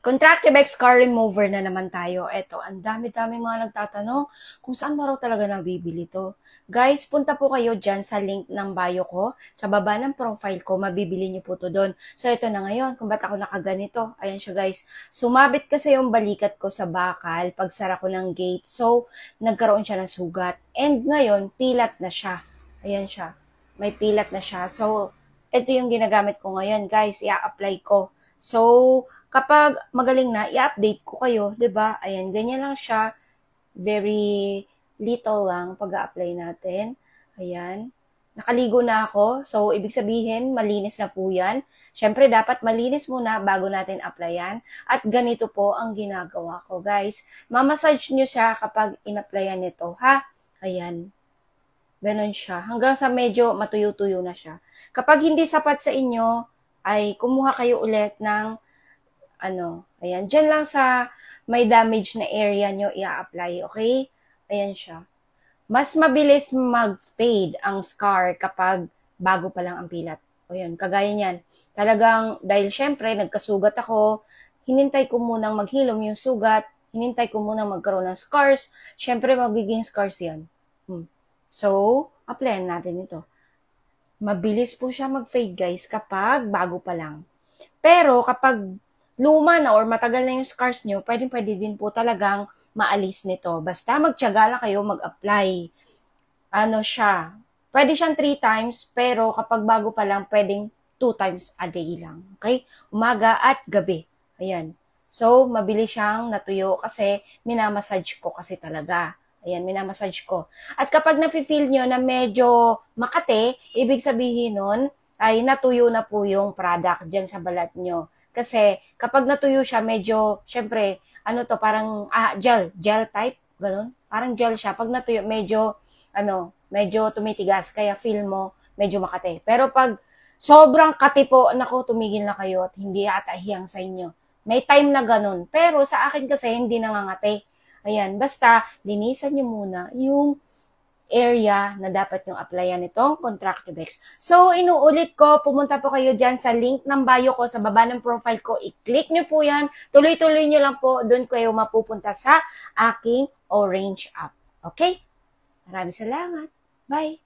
Contractive Car Remover na naman tayo. Eto, ang dami-dami mga nagtatanong kung saan mo raw talaga nabibili to. Guys, punta po kayo dyan sa link ng bio ko. Sa baba ng profile ko, mabibili niyo po to doon. So, ito na ngayon, kung ba't ako nakaganito. Ayan siya guys. Sumabit kasi yung balikat ko sa bakal pagsara ko ng gate. So, nagkaroon siya ng sugat. And ngayon, pilat na siya. Ayan siya. May pilat na siya. So, ito yung ginagamit ko ngayon guys. I-apply ko. So, kapag magaling na, i-update ko kayo, 'di ba? Ayan, ganyan lang siya. Very little lang pag-a-apply natin. Ayan. Nakaligo na ako. So, ibig sabihin, malinis na po yan. Siyempre, dapat malinis muna bago natin applyan. At ganito po ang ginagawa ko, guys. Mamassage nyo siya kapag in-applyan nito, ha? Ayan. Ganon siya. Hanggang sa medyo matuyo-tuyo na siya. Kapag hindi sapat sa inyo, ay kumuha kayo ulit ng ayan, dyan lang sa may damage na area nyo i-apply, okay? Ayan siya. Mas mabilis mag-fade ang scar kapag bago pa lang ang pilat. O yun, kagaya niyan. Talagang, dahil syempre, nagkasugat ako, hinintay ko munang maghilom yung sugat, hinintay ko munang magkaroon ng scars, syempre magiging scars yan. So, applyan natin ito. Mabilis po siya mag-fade guys kapag bago pa lang. Pero kapag luma na or matagal na yung scars nyo, pwede din po talagang maalis nito. Basta magtiyaga lang kayo mag-apply. Ano siya? Pwede siyang 3 times, pero kapag bago pa lang, pwedeng 2 times a day lang. Okay? Umaga at gabi. Ayan. So, mabilis siyang natuyo kasi minamassage ko kasi talaga. Ayan, minamassage ko. At kapag nafe-feel nyo na medyo makate, ibig sabihin nun, ay natuyo na po yung product dyan sa balat nyo. Kasi kapag natuyo siya, medyo, syempre, parang gel type, ganun. Parang gel siya. Pag natuyo, medyo tumitigas, kaya feel mo medyo makate. Pero pag sobrang kati po, naku, tumigil na kayo at hindi ata hiyang sa inyo. May time na ganun. Pero sa akin kasi, hindi nangangate. Ayan, basta, linisan nyo muna yung area na dapat yung applyan nitong Contractive X. So, inuulit ko, pumunta po kayo dyan sa link ng bio ko, sa baba ng profile ko, i-click nyo po yan, tuloy-tuloy nyo lang po, doon kayo mapupunta sa aking Orange app. Okay? Maraming salamat. Bye!